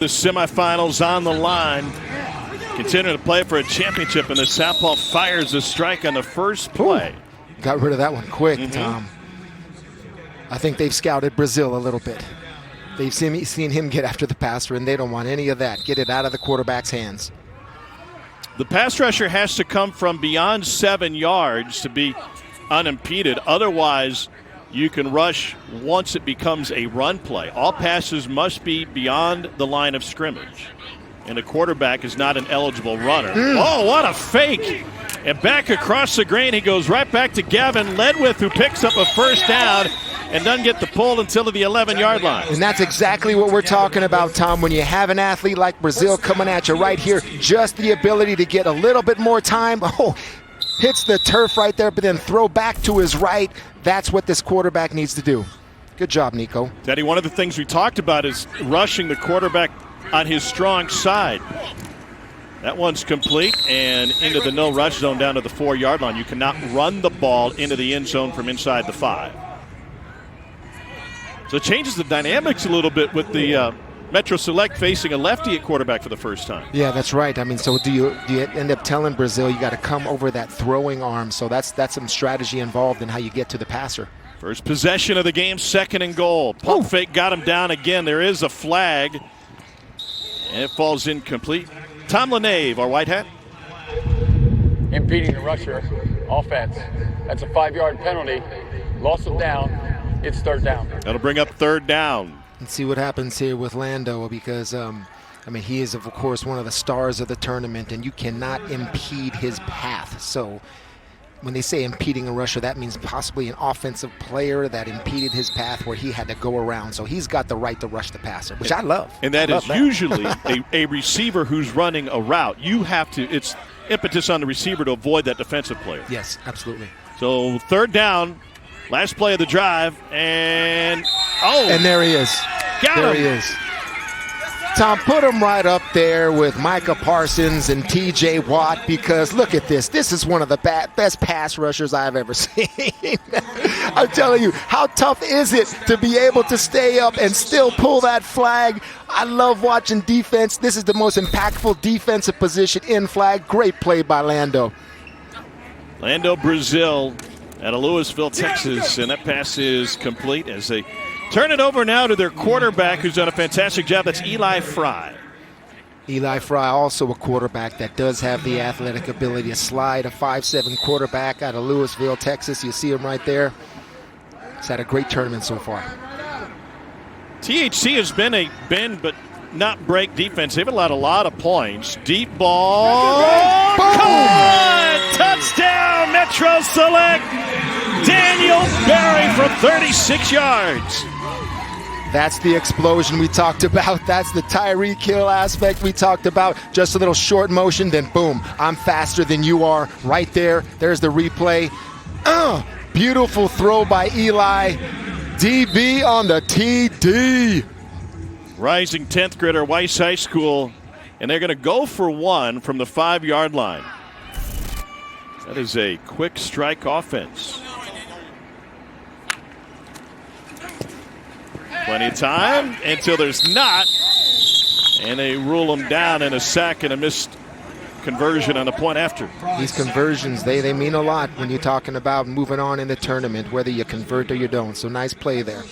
The semifinals on the line. Continuing to play for a championship, and the Southpaw fires a strike on the first play. Ooh, got rid of that one quick, Tom. I think they've scouted Brazil a little bit. They've seen him get after the passer, and they don't want any of that. Get it out of the quarterback's hands. The pass rusher has to come from beyond 7 yards to be unimpeded. Otherwise, you can rush once it becomes a run play. All passes must be beyond the line of scrimmage. And the quarterback is not an eligible runner. Oh, what a fake. And back across the grain, he goes right back to Gavin Ledwith, who picks up a first down and doesn't get the pull until the 11-yard line. And that's exactly what we're talking about, Tom. When you have an athlete like Brazil coming at you right here, just the ability to get a little bit more time. Oh, hits the turf right there, but then throw back to his right. That's what this quarterback needs to do. Good job, Nico. Teddy, one of the things we talked about is rushing the quarterback on his strong side. That one's complete and into the no rush zone down to the 4-yard line. You cannot run the ball into the end zone from inside the 5. So it changes the dynamics a little bit with the Metro Select facing a lefty at quarterback for the first time. Yeah, that's right. I mean, so do you end up telling Brazil you got to come over that throwing arm? So that's some strategy involved in how you get to the passer. First possession of the game, 2nd and goal. Pump fake got him down again. There is a flag. And it falls incomplete. Tom LeNave, our white hat. Impeding the rusher, offense. That's a 5-yard penalty. Loss of down. It's 3rd down. That'll bring up 3rd down. Let's see what happens here with Lando, because I mean, he is of course one of the stars of the tournament, and you cannot impede his path. So when they say impeding a rusher, that means possibly an offensive player that impeded his path where he had to go around. So he's got the right to rush the passer, which I love. And that is usually a receiver who's running a route. You have to, it's impetus on the receiver to avoid that defensive player. Yes, absolutely. So 3rd down, last play of the drive, and and there he is. Got him. He is. Tom, put him right up there with Micah Parsons and T.J. Watt, because look at this. This is one of the best pass rushers I've ever seen. I'm telling you, how tough is it to be able to stay up and still pull that flag? I love watching defense. This is the most impactful defensive position in flag. Great play by Lando. Lando Brazil out of Louisville, Texas, and that pass is complete as they turn it over now to their quarterback, who's done a fantastic job. That's Eli Fry. Eli Fry, also a quarterback that does have the athletic ability to slide. A 5'7" quarterback out of Louisville, Texas. You see him right there. He's had a great tournament so far. THT has been a bend but not break defense. They've allowed a lot of points. Deep ball. Caught! Touchdown, Metro Select. Daniel Barry from 36 yards. That's the explosion we talked about. That's the Tyreek Hill aspect we talked about. Just a little short motion, then boom, I'm faster than you are. Right there. There's the replay. Beautiful throw by Eli. DB on the TD. Rising 10th grader, Weiss High School, and they're going to go for 1 from the 5-yard line. That is a quick strike offense. Plenty of time until there's not. And they rule them down in a sack and a missed conversion on the point after. These conversions, they mean a lot when you're talking about moving on in the tournament, whether you convert or you don't. So nice play there.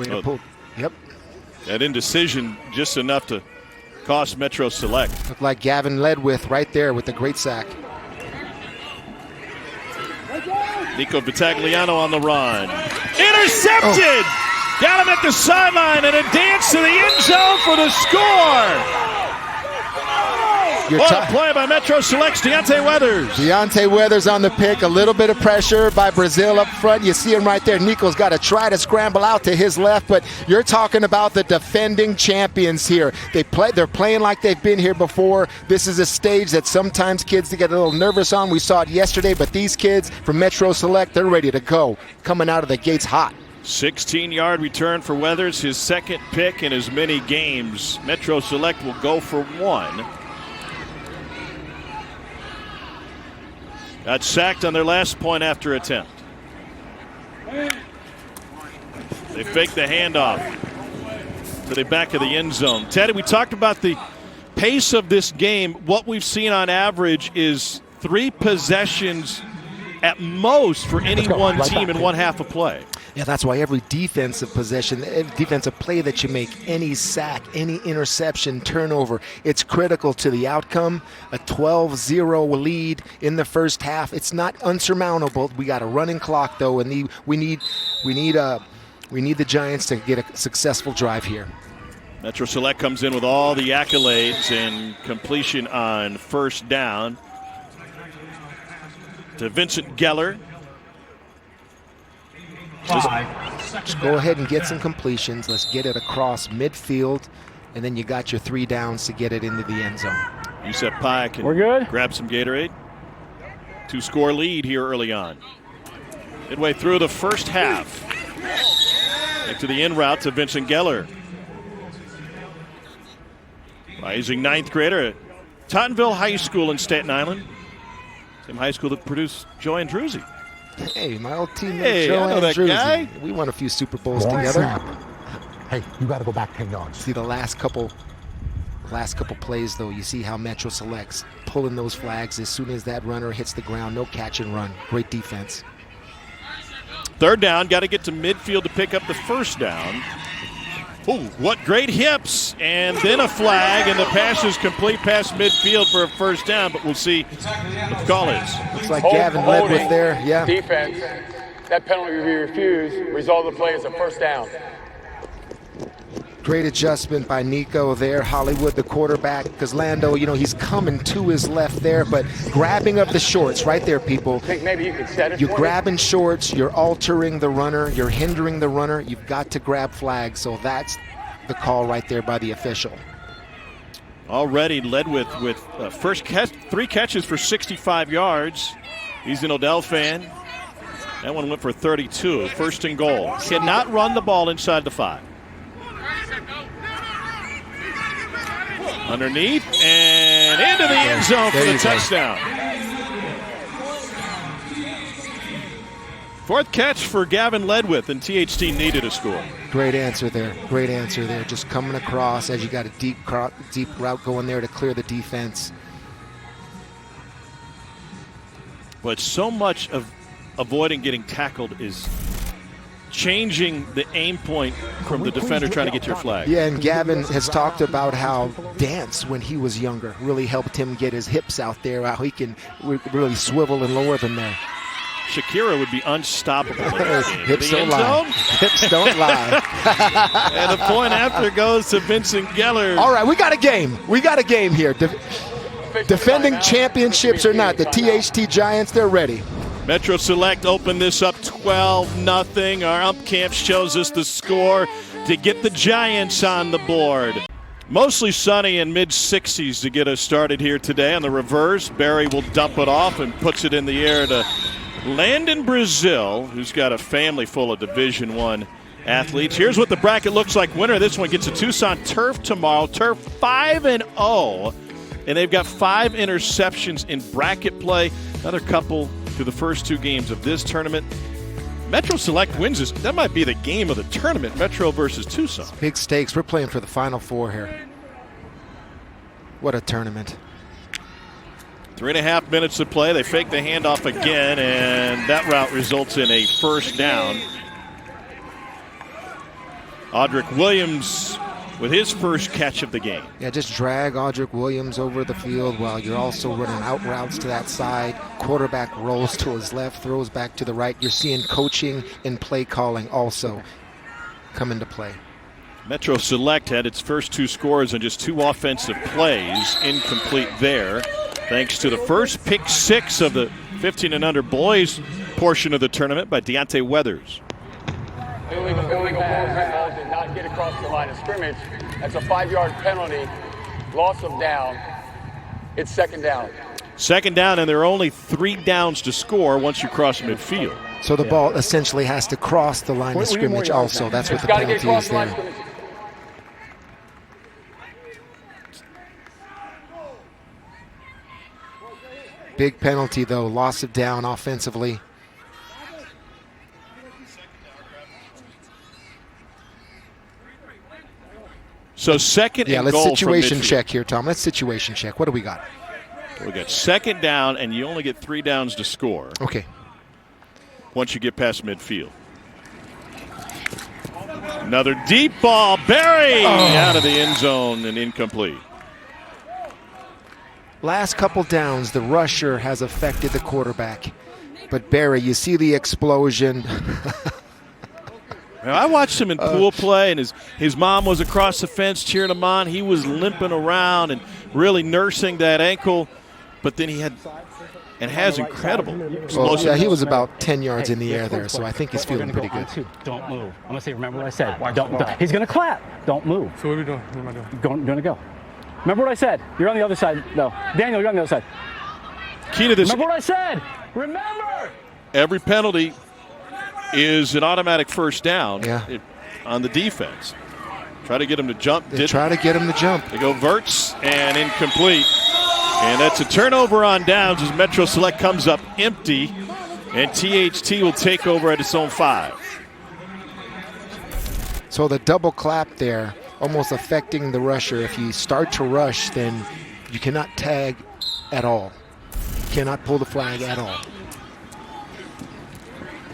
Yep. That indecision just enough to cost Metro Select. Looked like Gavin Ledwith right there with the great sack. Nico Vitagliano on the run. Intercepted! Got him at the sideline, and a dance to the end zone for the score. What a play by Metro Select's Deontay Weathers. Deontay Weathers on the pick. A little bit of pressure by Brazil up front. You see him right there. Nico's got to try to scramble out to his left, but you're talking about the defending champions here. They're playing like they've been here before. This is a stage that sometimes kids get a little nervous on. We saw it yesterday, but these kids from Metro Select, they're ready to go. Coming out of the gates hot. 16-yard return for Weathers, his 2nd pick in as many games. Metro Select will go for 1. Got sacked on their last point after attempt. They fake the handoff to the back of the end zone. Teddy, we talked about the pace of this game. What we've seen on average is 3 possessions at most for any one team in one half of play. Yeah, that's why every defensive possession, every defensive play that you make, any sack, any interception, turnover, it's critical to the outcome. A 12-0 lead in the first half, it's not unsurmountable. We got a running clock though, and we need the Giants to get a successful drive here. Metro Select comes in with all the accolades and completion on first down to Vincent Geller. Just go ahead and get some completions. Let's get it across midfield, and then you got your 3 downs to get it into the end zone. Yusef Pye can grab some Gatorade. 2-score lead here early on. Midway through the first half. Back to the in route to Vincent Geller. Rising 9th grader at Tottenville High School in Staten Island. Same high school that produced Joe Andruzzi. Hey, my old teammate Joe Joe that Andruzzi. guy. We won a few Super Bowls together. Hey, you got to go back 10 yards. See the last couple plays though. You see how Metro Select's pulling those flags as soon as that runner hits the ground. No catch and run. Great defense. 3rd down. Got to get to midfield to pick up the first down. Oh, what great hips! And then a flag, and the pass is complete past midfield for a first down, but we'll see what the call is. Looks like Gavin Ledwith there, yeah. Defense, that penalty we refused, result of the play is a first down. Great adjustment by Nico there. Hollywood, the quarterback, because Lando, he's coming to his left there, but grabbing of the shorts right there, people. I think maybe you could set it. You're grabbing shorts, you're altering the runner, you're hindering the runner. You've got to grab flags, so that's the call right there by the official. Already led with first catch, 3 catches for 65 yards. He's an Odell fan. That one went for 32. 1st and goal. Cannot run the ball inside the 5. Underneath and into the end zone for the touchdown. 4th catch for Gavin Ledwith, and THT needed a score. Great answer there. Great answer there. Just coming across as you got a deep route going there to clear the defense. But so much of avoiding getting tackled is changing the aim point from the defender trying to get your flag. Yeah, and Gavin has talked about how dance when he was younger really helped him get his hips out there, how he can really swivel and lower them there. Shakira would be unstoppable. Hips don't lie. Hips don't lie. And the point after goes to Vincent Geller. All right, we got a game. We got a game here. Defending championships or not, the THT Giants, they're ready. Metro Select opened this up 12-0. Our ump camp shows us the score to get the Giants on the board. Mostly sunny and mid-60s to get us started here today. On the reverse, Barry will dump it off and puts it in the air to Landon Brazil, who's got a family full of Division I athletes. Here's what the bracket looks like. Winner of this one gets a Tucson Turf tomorrow. Turf 5-0, and they've got 5 interceptions in bracket play. Another couple through the first 2 games of this tournament. Metro Select wins this. That might be the game of the tournament, Metro versus Tucson. Big stakes. We're playing for the Final Four here. What a tournament. 3.5 minutes to play. They fake the handoff again, and that route results in a first down. Audric Williams with his first catch of the game. Yeah, just drag Audric Williams over the field while you're also running out routes to that side. Quarterback rolls to his left, throws back to the right. You're seeing coaching and play calling also come into play. Metro Select had its first 2 scores on just 2 offensive plays. Incomplete there, thanks to the first pick 6 of the 15 and under boys portion of the tournament by Deontay Weathers. Illegal ball did not get across the line of scrimmage. That's a 5-yard penalty. Loss of down. It's 2nd down. 2nd down, and there are only 3 downs to score once you cross midfield. So the ball essentially has to cross the line of scrimmage also. That's what the penalty is there. Big penalty, though. Loss of down offensively. So second Yeah, and let's goal situation from midfield. check here, Tom. Let's situation check. What do we got? We got second down, and you only get 3 downs to score Okay. once you get past midfield. Another deep ball. Barry out of the end zone and incomplete. Last couple downs, the rusher has affected the quarterback. But Barry, you see the explosion. I watched him in pool play, and his mom was across the fence cheering him on. He was limping around and really nursing that ankle. But then he had and has incredible explosiveness. Well, yeah, he was about 10 yards in the air there, so I think he's feeling pretty good. Don't move. I'm going to say, remember what I said. Don't. He's going to clap. Don't move. So what are we doing? What am I doing? Going to go. Remember what I said. You're on the other side. No. Daniel, you're on the other side. Key to this. Remember what I said. Remember. Every penalty is an automatic first down on the defense. Try to get him to jump. Try to get him to jump. They go verts and incomplete. And that's a turnover on downs as Metro Select comes up empty. And THT will take over at its own 5. So the double clap there almost affecting the rusher. If you start to rush, then you cannot tag at all. You cannot pull the flag at all.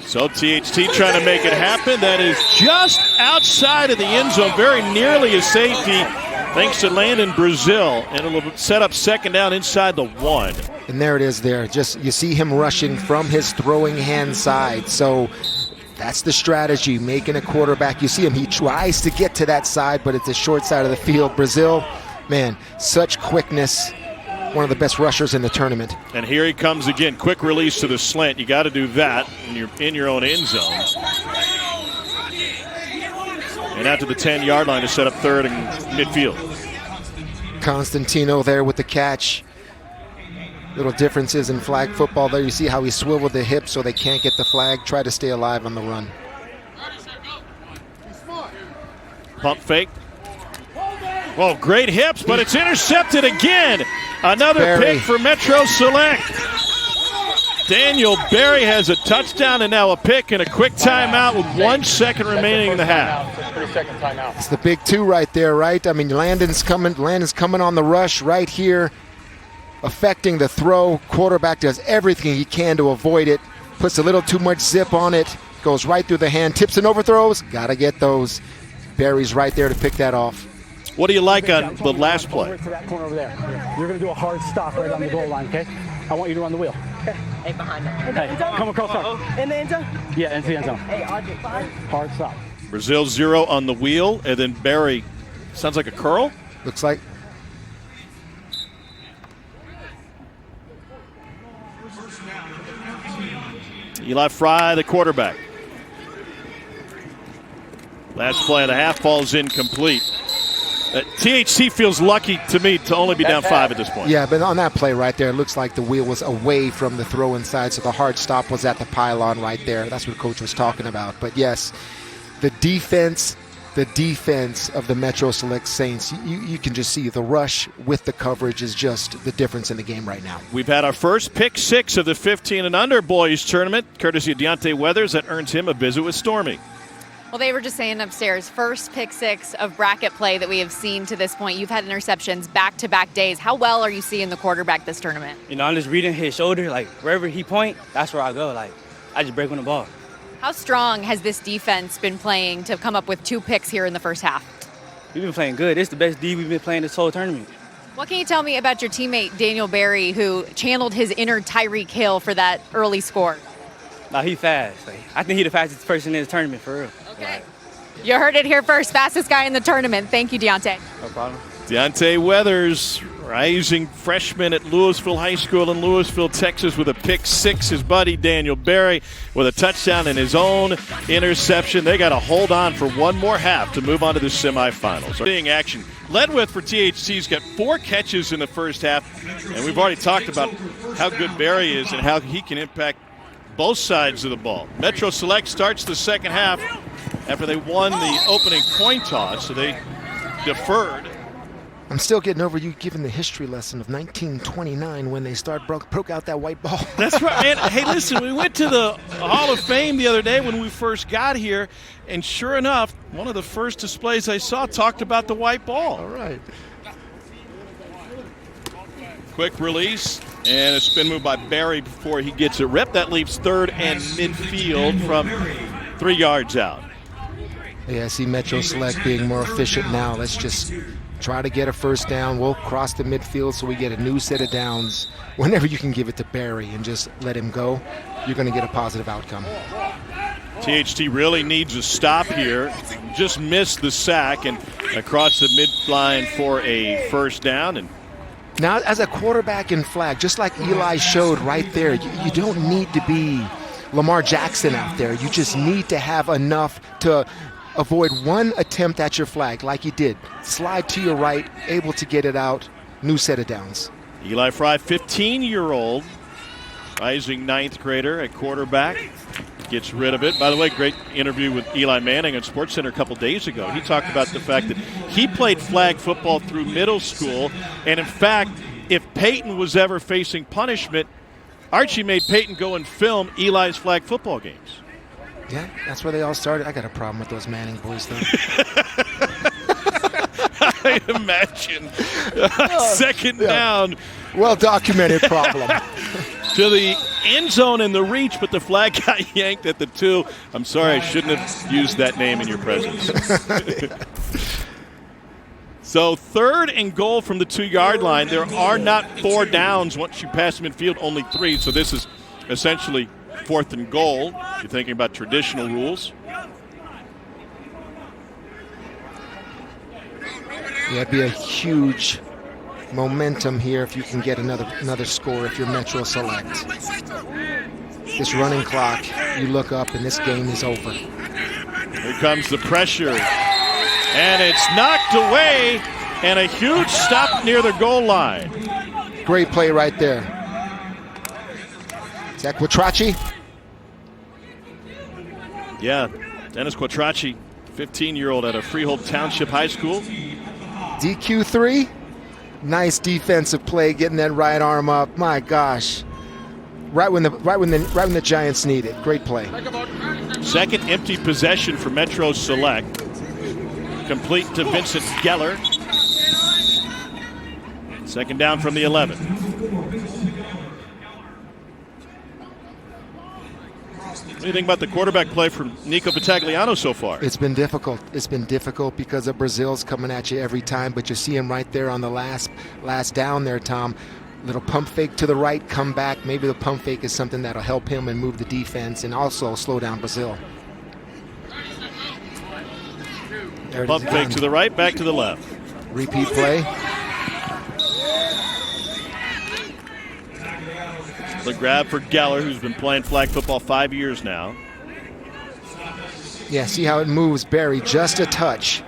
So THT trying to make it happen. That is just outside of the end zone, very nearly a safety, thanks to Landon Brazil. And it'll set up second down inside the 1. And there it is there. Just you see him rushing from his throwing hand side. So that's the strategy, making a quarterback. You see him, he tries to get to that side, but it's the short side of the field. Brazil, man, such quickness. One of the best rushers in the tournament. And here he comes again. Quick release to the slant. You got to do that when you're in your own end zone. And out to the 10-yard line to set up third and midfield. Constantino there with the catch. Little differences in flag football there. You see how he swiveled the hips so they can't get the flag. Try to stay alive on the run. Pump fake. Oh, great hips, but it's intercepted again. Another Barry. pick for Metro Select. Daniel Barry has a touchdown and now a pick and a quick timeout with 1 second remaining in the half. 3-second timeout. It's the big 2 right there, right? I mean, Landon's coming on the rush right here, affecting the throw. Quarterback does everything he can to avoid it. Puts a little too much zip on it. Goes right through the hand. Tips and overthrows. Got to get those. Barry's right there to pick that off. What do you like on the last play? Over to that corner over there. You're going to do a hard stop right on the goal line, okay? I want you to run the wheel. Okay. Hey, behind that. Hey, come across hard. In the end zone? Yeah, into the end zone. Hey, Audrey, fine. Hard stop. Brazil 0 on the wheel, and then Barry, sounds like a curl? Looks like. Eli Fry, the quarterback. Last play of the half falls incomplete. THT feels lucky to me to only be down 5 at this point. Yeah, but on that play right there, it looks like the wheel was away from the throw inside, so the hard stop was at the pylon right there. That's what Coach was talking about. But yes, the defense of the Metro Select Saints, you can just see the rush with the coverage is just the difference in the game right now. We've had our first pick 6 of the 15 and under boys tournament, courtesy of Deontay Weathers. That earns him a visit with Stormy. Well, they were just saying upstairs, first pick 6 of bracket play that we have seen to this point. You've had interceptions back-to-back days. How well are you seeing the quarterback this tournament? You know, I'm just reading his shoulder. Like, wherever he point, that's where I go. Like, I just break on the ball. How strong has this defense been playing to come up with 2 picks here in the first half? We've been playing good. It's the best D we've been playing this whole tournament. What can you tell me about your teammate, Daniel Barry, who channeled his inner Tyreek Hill for that early score? Nah, he fast. Like, I think he the fastest person in this tournament, for real. Okay. You heard it here first. Fastest guy in the tournament. Thank you, Deontay. No problem. Deontay Weathers, rising freshman at Louisville High School in Louisville, Texas, with a pick 6. His buddy Daniel Barry with a touchdown and his own interception. They got to hold on for one more half to move on to the semifinals. Seeing action. Ledwith for THC's got 4 catches in the first half, and we've already talked about how good Barry is and how he can impact both sides of the ball. Metro Select starts the second half after they won the opening coin toss, so they deferred. I'm still getting over you giving the history lesson of 1929 when they broke out that white ball. That's right. And, hey, listen, we went to the Hall of Fame the other day when we first got here, and sure enough, one of the first displays I saw talked about the white ball. All right. Quick release and a spin move by Barry before he gets it ripped. That leaves third and midfield from 3 yards out. Yeah, I see Metro Select being more efficient now. Let's just try to get a first down. We'll cross the midfield so we get a new set of downs. Whenever you can give it to Barry and just let him go, you're going to get a positive outcome. THT really needs a stop here. Just missed the sack and across the midline for a first down. And now, as a quarterback in flag, just like Eli showed right there, you don't need to be Lamar Jackson out there. You just need to have enough to avoid one attempt at your flag like he did. Slide to your right, able to get it out, new set of downs. Eli Fry, 15-year-old, rising ninth grader at quarterback, gets rid of it. By the way, great interview with Eli Manning on SportsCenter a couple days ago. He talked about the fact that he played flag football through middle school, and in fact, if Peyton was ever facing punishment, Archie made Peyton go and film Eli's flag football games. Yeah, that's where they all started. I got a problem with those Manning boys, though. I imagine. Second down. Well-documented problem. To the end zone in the reach, but the flag got yanked at the 2. I'm sorry, I shouldn't have used that name in your presence. So 3rd and goal from the 2-yard line. There are not 4 downs once you pass midfield, only 3. So this is essentially 4th and goal. You're thinking about traditional rules. Yeah, it'd be a huge momentum here if you can get another score if you're Metro Select. This running clock, you look up and this game is over. Here comes the pressure. And it's knocked away, and a huge stop near the goal line. Great play right there. Is that Quattrocchi? Yeah, Dennis Quattrocchi, 15-year-old out of Freehold Township High School. DQ3. Nice defensive play, getting that right arm up. My gosh. Right when the Giants need it. Great play. Second empty possession for Metro Select. Complete to Vincent Geller. Second down from the 11. What do you think about the quarterback play from Nico Battagliano so far? It's been difficult. It's been difficult because of Brazil's coming at you every time, but you see him right there on the last down there, Tom. Little pump fake to the right, come back. Maybe the pump fake is something that'll help him and move the defense and also slow down Brazil. Pump fake to the right, back to the left. Repeat play. The grab for Geller, who's been playing flag football 5 years now. Yeah, see how it moves, Barry, just a touch.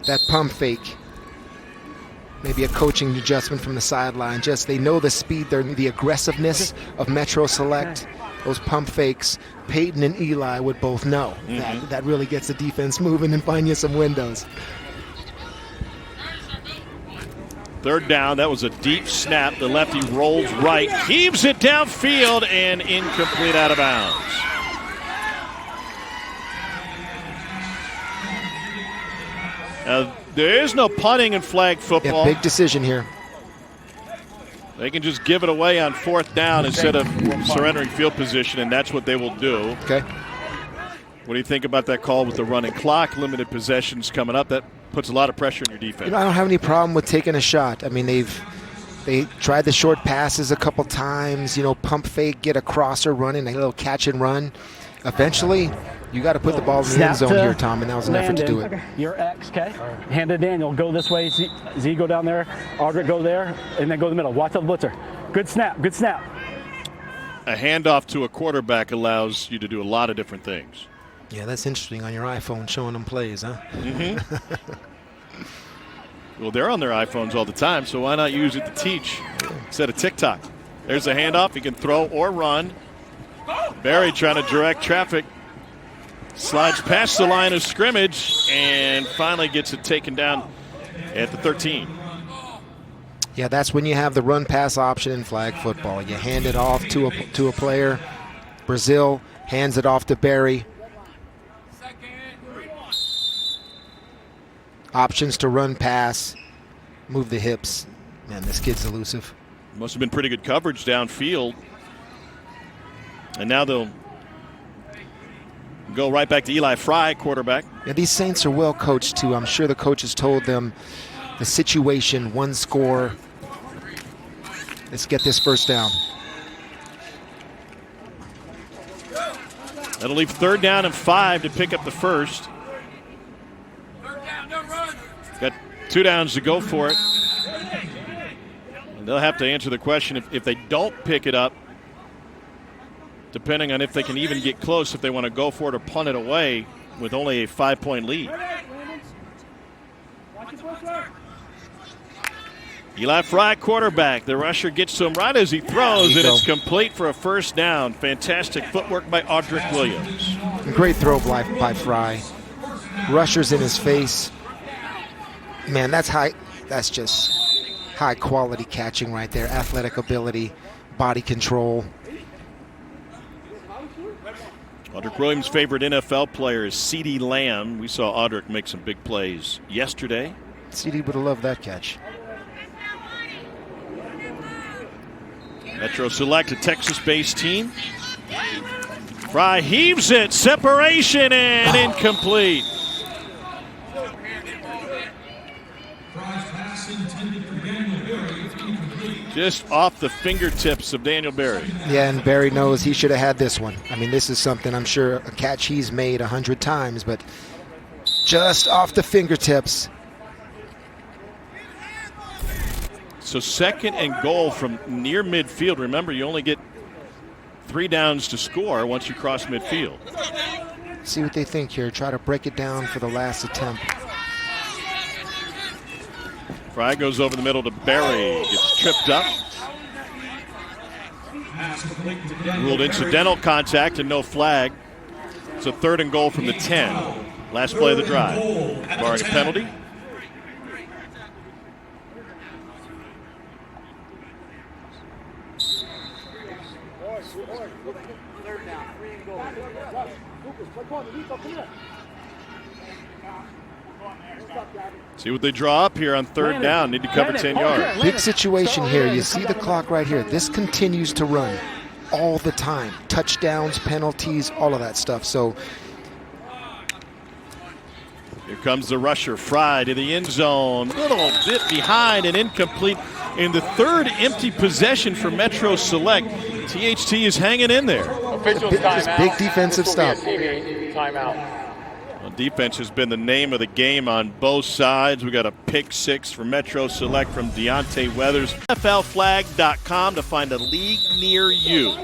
That pump fake. Maybe a coaching adjustment from the sideline. Just they know the speed, the aggressiveness of Metro Select. Those pump fakes, Peyton and Eli would both know. That really gets the defense moving and find you some windows. Third down, that was a deep snap. The lefty rolls right, heaves it downfield, and incomplete, out of bounds. Now, there is no punting in flag football. Yeah, big decision here. They can just give it away on 4th down instead of surrendering field position, and that's what they will do. Okay. What do you think about that call with the running clock, limited possessions coming up? That puts a lot of pressure on your defense. I don't have any problem with taking a shot. I mean, they tried the short passes a couple times, pump fake, get a crosser running, a little catch and run. Eventually, you got to put the ball in the end zone here, Tom, and that was an effort to do it. Your X, okay? Hand it to Daniel. Go this way. Z go down there. Aldrich go there, and then go to the middle. Watch the blitzer. Good snap. Good snap. A handoff to a quarterback allows you to do a lot of different things. Yeah, that's interesting on your iPhone showing them plays, huh? Well, they're on their iPhones all the time, so why not use it to teach instead of TikTok? There's a handoff. He can throw or run. Barry trying to direct traffic. Slides past the line of scrimmage and finally gets it taken down at the 13. Yeah, that's when you have the run-pass option in flag football. You hand it off to a player. Brazil hands it off to Barry. Options to run, pass, move the hips. Man, this kid's elusive. Must have been pretty good coverage downfield. And now they'll go right back to Eli Fry, quarterback. Yeah, these Saints are well coached too. I'm sure the coaches told them the situation, one score. Let's get this first down. That'll leave 3rd down and 5 to pick up the first. Got 2 downs to go for it. And they'll have to answer the question if they don't pick it up, depending on if they can even get close, if they want to go for it or punt it away with only a 5-point lead. Eli Fry, quarterback. The rusher gets to him right as he throws, and it's complete for a first down. Fantastic footwork by Audric Williams. Great throw by Fry. Rushers in his face. Man, that's high. That's just high quality catching right there. Athletic ability, body control. Audric Williams' favorite NFL player is CeeDee Lamb. We saw Audric make some big plays yesterday. CeeDee would have loved that catch. Metro Select, a Texas-based team. Fry heaves it, separation, and incomplete. Just off the fingertips of Daniel Berry. Yeah, and Barry knows he should have had this one. I mean, this is something I'm sure a catch he's made 100 times, but just off the fingertips. So 2nd and goal from near midfield. Remember, you only get 3 downs to score once you cross midfield. See what they think here. Try to break it down for the last attempt. Fry goes over the middle to Berry. Gets tripped up. Ruled incidental contact and no flag. It's a 3rd and goal from the 10. Last play of the drive. Barring a penalty. See what they draw up here on 3rd down. Need to cover 10 yards. Big situation here. You see the clock right here. This continues to run all the time. Touchdowns, penalties, all of that stuff. So here comes the rusher. Fry to the end zone. Little bit behind and incomplete. In the 3rd empty possession for Metro Select, THT is hanging in there. Officials timeout. Big defensive stop. Timeout. Well, defense has been the name of the game on both sides. We got a pick 6 for Metro Select from Deontay Weathers. NFLflag.com to find a league near you.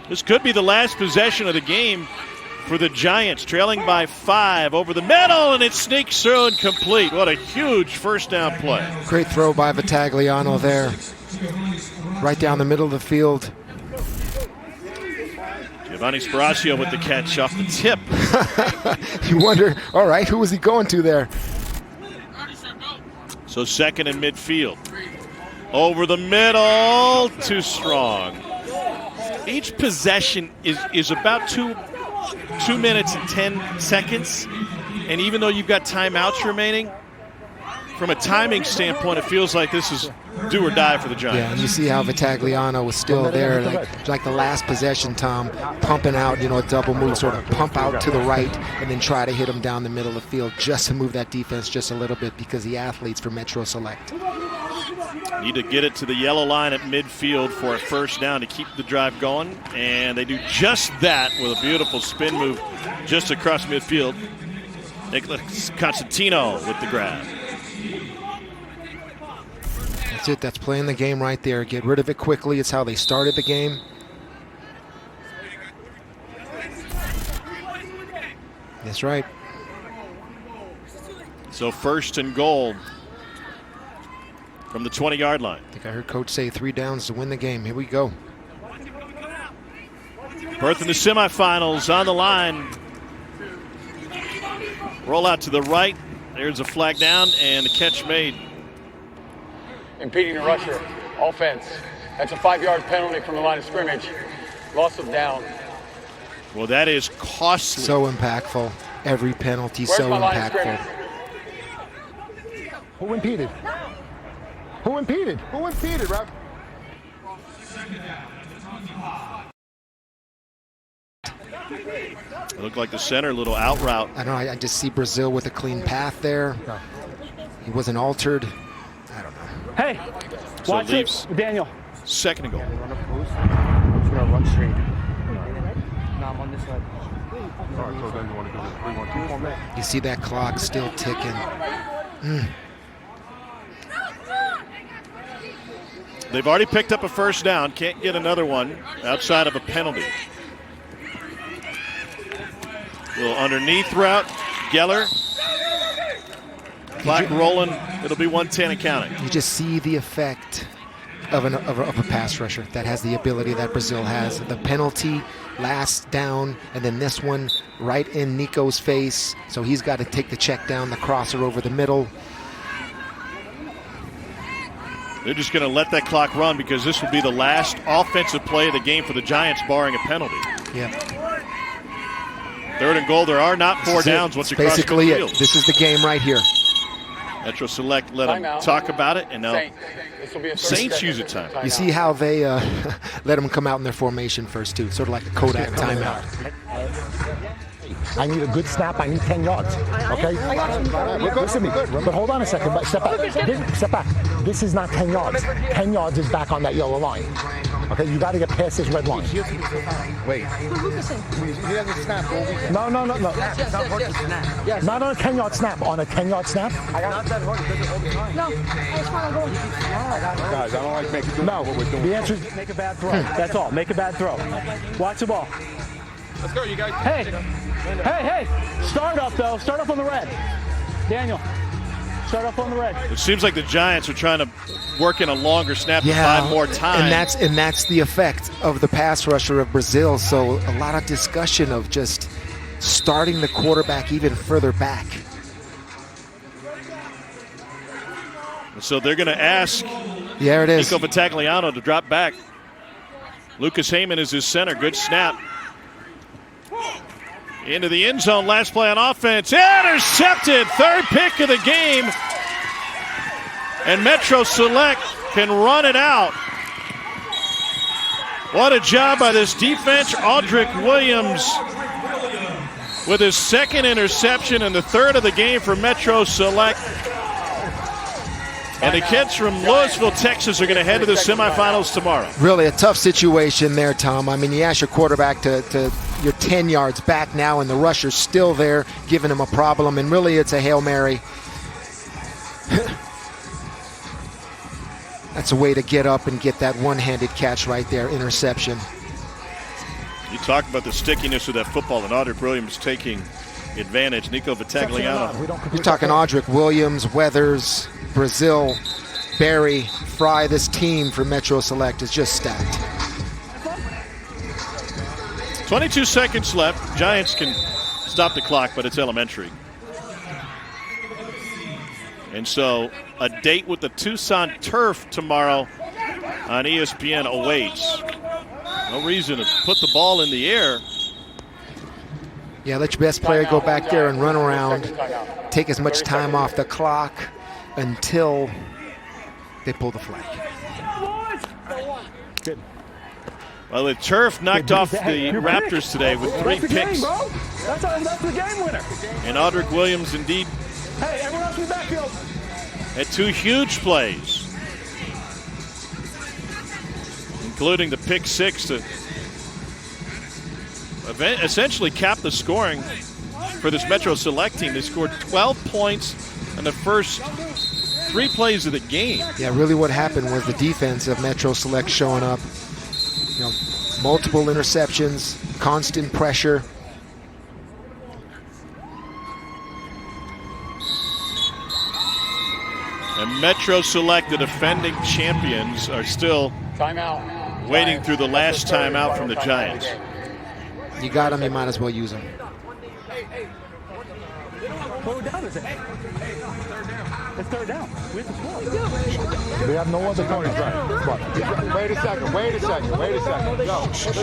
This could be the last possession of the game for the Giants, trailing by 5 over the middle, and it sneaks through and complete. What a huge first down play. Great throw by Vitagliano there. Right down the middle of the field. Giovanni Sparacio with the catch off the tip. You wonder, all right, who was he going to there? So 2nd and midfield. Over the middle, too strong. Each possession is about 2 minutes and 10 seconds. And even though you've got timeouts remaining, from a timing standpoint, it feels like this is do or die for the Giants. Yeah, and you see how Vitagliano was still there, like the last possession, Tom, pumping out, a double move, sort of pump out to the right and then try to hit him down the middle of the field just to move that defense just a little bit because the athletes for Metro Select. Need to get it to the yellow line at midfield for a first down to keep the drive going, and they do just that with a beautiful spin move just across midfield. Nicholas Constantino with the grab. That's it. That's playing the game right there. Get rid of it quickly. It's how they started the game. That's right. So 1st and goal from the 20-yard line. I think I heard Coach say 3 downs to win the game. Here we go. Berth in the semifinals on the line. Roll out to the right. There's a flag down and the catch made. Impeding the rusher. Offense. That's a 5-yard penalty from the line of scrimmage. Loss of down. Well, that is costly. So impactful. Every penalty Where's so my line of impactful. scrimmage? Who impeded? Who impeded? Who impeded, Ref? It looked like the center, a little out route. I don't know. I just see Brazil with a clean path there. He wasn't altered. I don't know. Hey, So watch leaves. it, Daniel. Second and goal. I'm just gonna run straight. No, I'm on this side. All right, so then you want to do the 3-1-2 format? You see that clock still ticking. They've already picked up a first down. Can't get another one outside of a penalty. A little underneath route. Geller. Clock rolling. It'll be 1:10 and counting. You just see the effect of a pass rusher that has the ability that Brazil has. The penalty, last down, and then this one right in Nico's face. So he's got to take the check down, the crosser over the middle. They're just going to let that clock run because this will be the last offensive play of the game for the Giants, barring a penalty. Yeah. Third and goal. There are not four downs once you cross basically midfield. it. This is the game right here. Metro Select let them Timeout. talk about it, and now Saints. This will be a Saints 30-second use a time. You see how they let them come out in their formation first, too. Sort of like a Kodak timeout. I need a good snap. I need 10 yards. Okay? Listen to me. But hold on a second. But step back. Step back. This is not 10 yards. 10 yards is back on that yellow line. Okay? You got to get past this red line. Wait. He doesn't snap. No. Yes. Not on a 10-yard snap. On a 10-yard snap. Not that hard. He does it all the time. No, I just want to go. Guys, I don't like making No. what we're doing. The answer is Make a bad throw. That's all. Make a bad throw. Watch the ball. Let's go, you guys. Hey. Start up, though. Start up on the red. Daniel, start up on the red. It seems like the Giants are trying to work in a longer snap to 5 more times. And that's the effect of the pass rusher of Brazil. So a lot of discussion of just starting the quarterback even further back. So they're going to ask There it is. Nico Vitagliano to drop back. Lucas Heyman is his center. Good snap. Into the end zone. Last play on offense. Intercepted. Third pick of the game. And Metro Select can run it out. What a job by this defense. Audric Williams with his second interception and the third of the game for Metro Select. And the kids from Louisville, Texas are going to head to the semifinals tomorrow. Really a tough situation there, Tom. I mean, you ask your quarterback to you're 10 yards back now, and the rusher's still there, giving him a problem, and really it's a Hail Mary. That's a way to get up and get that one-handed catch right there, interception. You talk about the stickiness of that football, and Audric Williams taking advantage. Nico Vitagliano. You're talking Audric Williams, Weathers, Brazil, Barry, Fry. This team for Metro Select is just stacked. 22 seconds left. Giants can stop the clock, but it's elementary. And so a date with the Tucson Turf tomorrow on ESPN awaits. No reason to put the ball in the air. Yeah, let your best player go back there and run around. Take as much time off the clock until they pull the flag. Good. Well, the Turf knocked off the Raptors today with 3 That's the picks. game, bro. That's the game winner. And Audric Williams indeed Hey, everyone else in the backfield. had 2 huge plays, including the pick 6 to essentially cap the scoring for this Metro Select team. They scored 12 points in the first 3 plays of the game. Yeah, really what happened was the defense of Metro Select showing up. You know, multiple interceptions, constant pressure. And Metro Select, the defending champions, are still Timeout. waiting through the last timeout from the Giants. You got them, you might as well use them. What down is it? It's third down. We have to score. We have no other corners, right? Wait a second. Go. No. It's a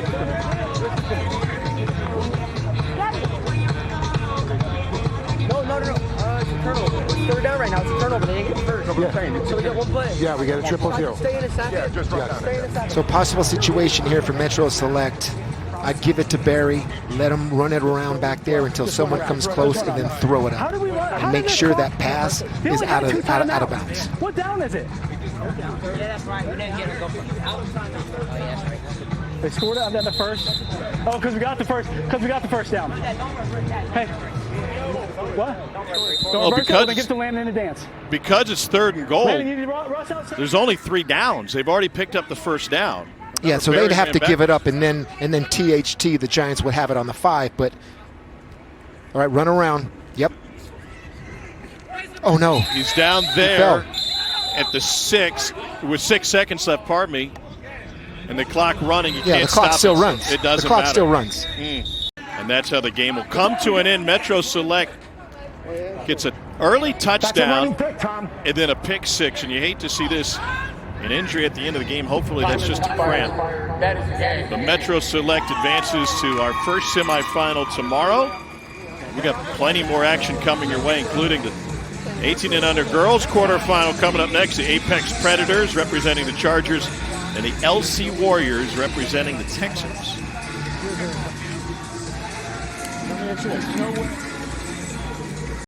turnover. It's third down right now. It's a turnover. They didn't get first. Yeah. So we get one play. Yeah, we get a triple kill. Stay in a second. Yeah, just right Stay in a second. So possible situation here for Metro Select. I'd give it to Barry, let him run it around back there until someone comes close, and then throw it out. And make sure that pass is out of bounds. What down is it? That's right. We didn't get a go from outside. Oh, yeah, that's right. They scored it on the first. Oh, because we got the first. Because we got the first down. Hey. What? Well, because they get to land in a dance. Because it's 3rd and goal. Landon, you need to rush outside. There's only 3 downs. They've already picked up the first down. Yeah, so they'd have to give it up, and then THT, the Giants would have it on the 5. But all right, run around. Yep. Oh no, He's down there at the 6 with 6 seconds left. Pardon me. And the clock running. You can't the clock stop still it. runs. It doesn't the clock matter. still runs. And that's how the game will come to an end. Metro Select gets an early touchdown and then a pick 6. And you hate to see this. An injury at the end of the game. Hopefully that's just a cramp. That is the game. The Metro Select advances to our first semifinal tomorrow. We got plenty more action coming your way, including the 18 and under girls quarterfinal coming up next. The Apex Predators representing the Chargers and the LC Warriors representing the Texans.